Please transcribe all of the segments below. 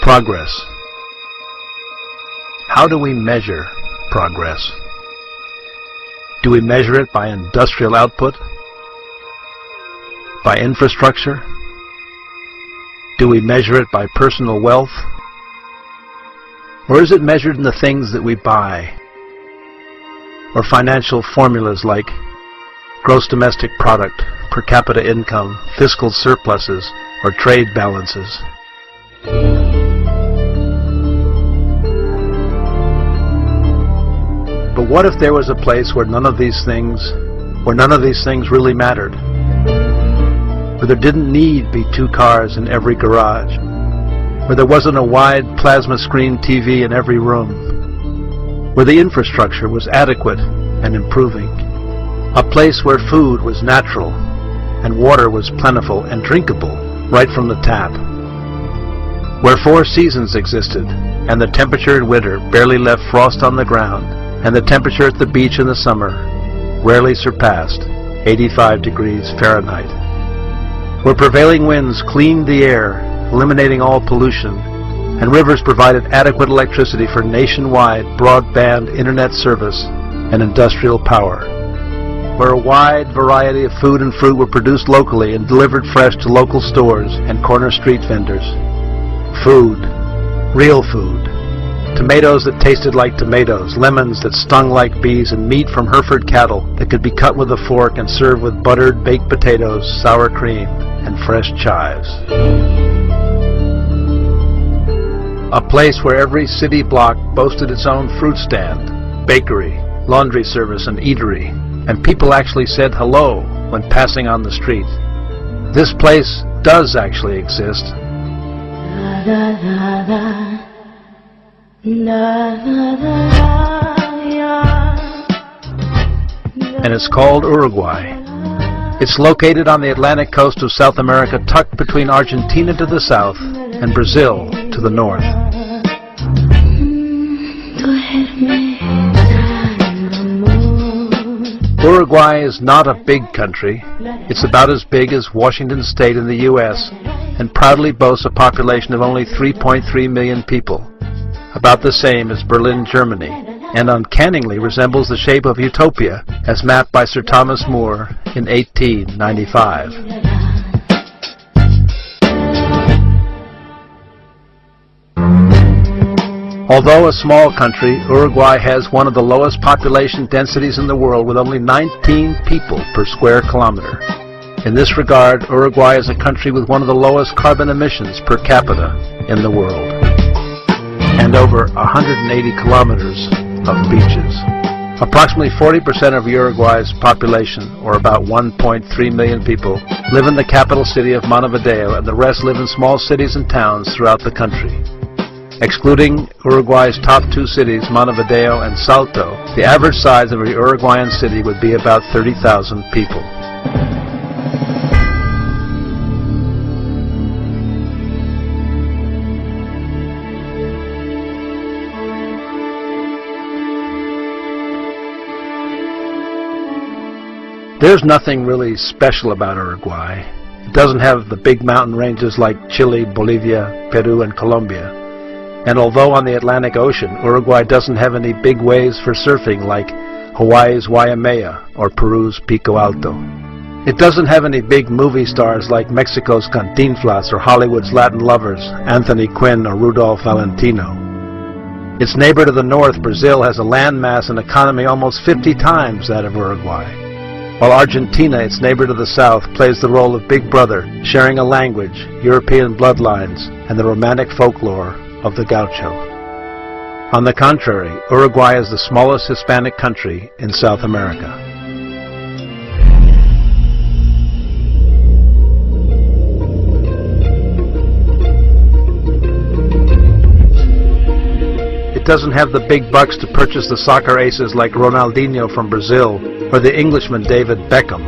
Progress. How do we measure progress? Do we measure it by industrial output? By infrastructure? Do we measure it by personal wealth? Or is it measured in the things that we buy? Or financial formulas like gross domestic product, per capita income, fiscal surpluses, or trade balances? But what if there was a place where none of these things really mattered? Where there didn't need be 2 cars in every garage? Where there wasn't a wide plasma screen TV in every room? Where the infrastructure was adequate and improving? A place where food was natural and water was plentiful and drinkable right from the tap? Where 4 seasons existed and the temperature in winter barely left frost on the ground, and the temperature at the beach in the summer rarely surpassed 85 degrees Fahrenheit. Where prevailing winds cleaned the air, eliminating all pollution, and rivers provided adequate electricity for nationwide broadband internet service and industrial power. Where a wide variety of food and fruit were produced locally and delivered fresh to local stores and corner street vendors. Food, real food. Tomatoes that tasted like tomatoes, lemons that stung like bees, and meat from Hereford cattle that could be cut with a fork and served with buttered baked potatoes, sour cream, and fresh chives. A place where every city block boasted its own fruit stand, bakery, laundry service, and eatery, and people actually said hello when passing on the street. This place does actually exist. And it's called Uruguay. It's located on the Atlantic coast of South America, tucked between Argentina to the south and Brazil to the north. Uruguay is not a big country. It's about as big as Washington State in the U.S. and proudly boasts a population of only 3.3 million people, about the same as Berlin, Germany, and uncannily resembles the shape of utopia as mapped by Sir Thomas More in 1895. Although a small country, Uruguay has one of the lowest population densities in the world, with only 19 people per square kilometer. In this regard, Uruguay is a country with one of the lowest carbon emissions per capita in the world, and over 180 kilometers of beaches. Approximately 40% of Uruguay's population, or about 1.3 million people, live in the capital city of Montevideo, and the rest live in small cities and towns throughout the country. Excluding Uruguay's top 2 cities, Montevideo and Salto, the average size of a Uruguayan city would be about 30,000 people. There's nothing really special about Uruguay. It doesn't have the big mountain ranges like Chile, Bolivia, Peru, and Colombia. And although on the Atlantic Ocean, Uruguay doesn't have any big waves for surfing like Hawaii's Waimea or Peru's Pico Alto. It doesn't have any big movie stars like Mexico's Cantinflas or Hollywood's Latin lovers, Anthony Quinn or Rudolph Valentino. Its neighbor to the north, Brazil, has a landmass and economy almost 50 times that of Uruguay. While Argentina, its neighbor to the south, plays the role of big brother, sharing a language, European bloodlines, and the romantic folklore of the gaucho. On the contrary, Uruguay is the smallest Hispanic country in South America. It doesn't have the big bucks to purchase the soccer aces like Ronaldinho from Brazil or the Englishman David Beckham.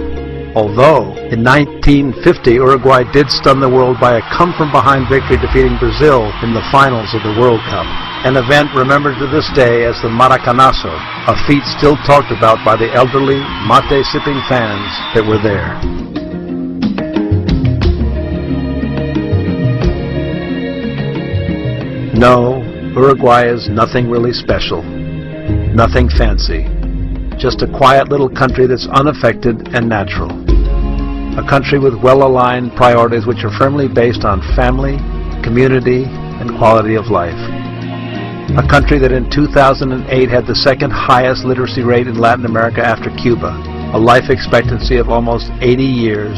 Although, in 1950, Uruguay did stun the world by a come-from-behind victory, defeating Brazil in the finals of the World Cup, an event remembered to this day as the Maracanazo, a feat still talked about by the elderly, mate-sipping fans that were there. No, Uruguay is nothing really special, nothing fancy, just a quiet little country that's unaffected and natural. A country with well-aligned priorities which are firmly based on family, community, and quality of life. A country that in 2008 had the second highest literacy rate in Latin America after Cuba, a life expectancy of almost 80 years,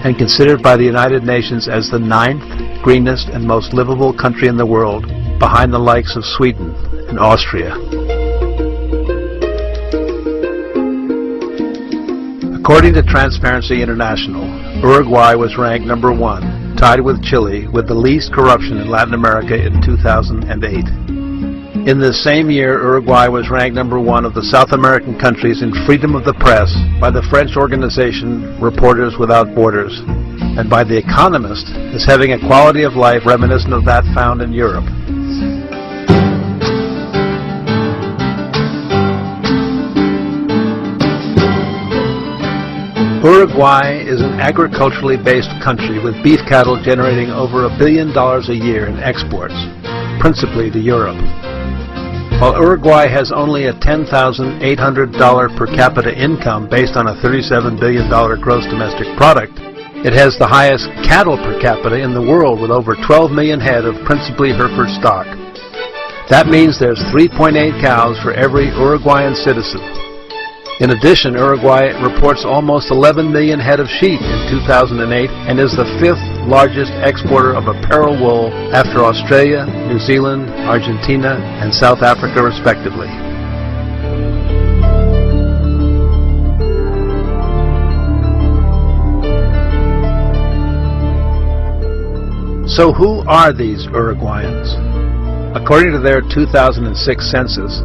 and considered by the United Nations as the 9th greenest and most livable country in the world, behind the likes of Sweden and Austria. According to Transparency International, Uruguay was ranked number 1, tied with Chile, with the least corruption in Latin America in 2008. In this same year, Uruguay was ranked number 1 of the South American countries in freedom of the press by the French organization Reporters Without Borders, and by The Economist as having a quality of life reminiscent of that found in Europe. Uruguay is an agriculturally based country with beef cattle generating over $1 billion a year in exports, principally to Europe. While Uruguay has only a $10,800 per capita income based on a $37 billion gross domestic product, it has the highest cattle per capita in the world with over 12 million head of principally Hereford stock. That means there's 3.8 cows for every Uruguayan citizen. In addition, Uruguay reports almost 11 million head of sheep in 2008 and is the 5th largest exporter of apparel wool after Australia, New Zealand, Argentina, and South Africa respectively. So who are these Uruguayans? According to their 2006 census,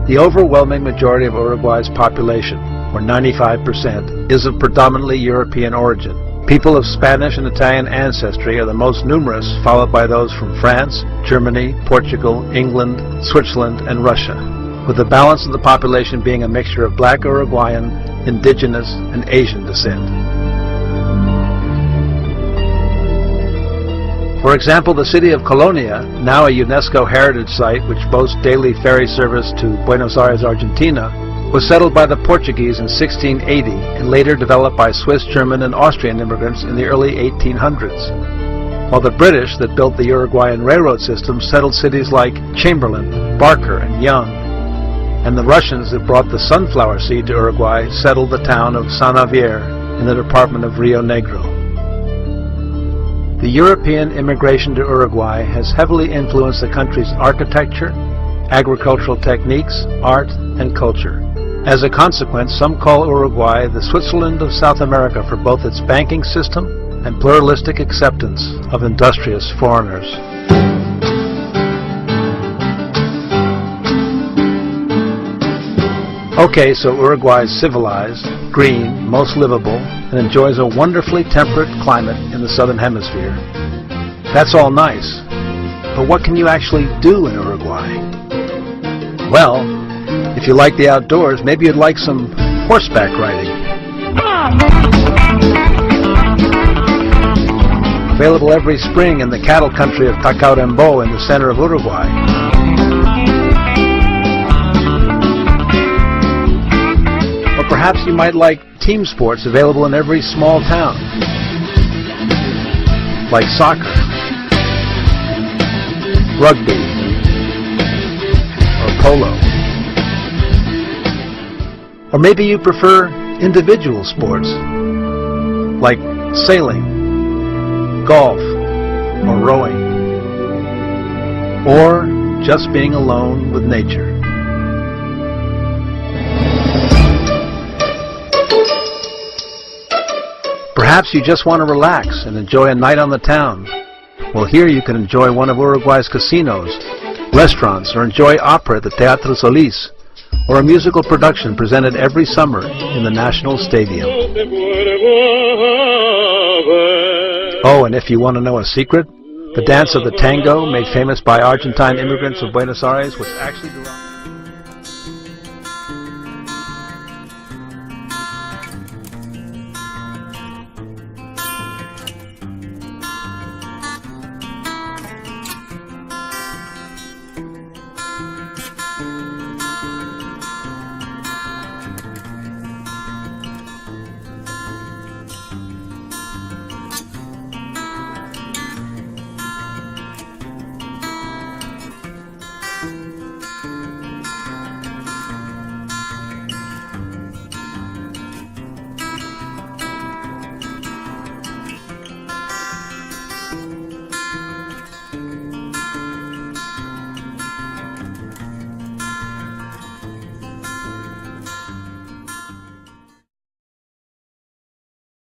the overwhelming majority of Uruguay's population, or 95%, is of predominantly European origin. People of Spanish and Italian ancestry are the most numerous, followed by those from France, Germany, Portugal, England, Switzerland, and Russia, with the balance of the population being a mixture of black Uruguayan, indigenous, and Asian descent. For example, the city of Colonia, now a UNESCO heritage site which boasts daily ferry service to Buenos Aires, Argentina, was settled by the Portuguese in 1680 and later developed by Swiss, German, and Austrian immigrants in the early 1800s. While the British that built the Uruguayan railroad system settled cities like Chamberlain, Barker, and Young, and the Russians that brought the sunflower seed to Uruguay settled the town of San Javier in the department of Rio Negro. The European immigration to Uruguay has heavily influenced the country's architecture, agricultural techniques, art, and culture. As a consequence, some call Uruguay the Switzerland of South America for both its banking system and pluralistic acceptance of industrious foreigners. Okay, so Uruguay is civilized, green, most livable, and enjoys a wonderfully temperate climate in the southern hemisphere. That's all nice, but what can you actually do in Uruguay? Well, if you like the outdoors, maybe you'd like some horseback riding. Available every spring in the cattle country of Tacuarembó in the center of Uruguay. Perhaps you might like team sports available in every small town, like soccer, rugby, or polo. Or maybe you prefer individual sports, like sailing, golf, or rowing, or just being alone with nature. Perhaps you just want to relax and enjoy a night on the town. Well, here you can enjoy one of Uruguay's casinos, restaurants, or enjoy opera at the Teatro Solís, or a musical production presented every summer in the National Stadium. Oh, and if you want to know a secret, the dance of the tango, made famous by Argentine immigrants of Buenos Aires, was actually derived...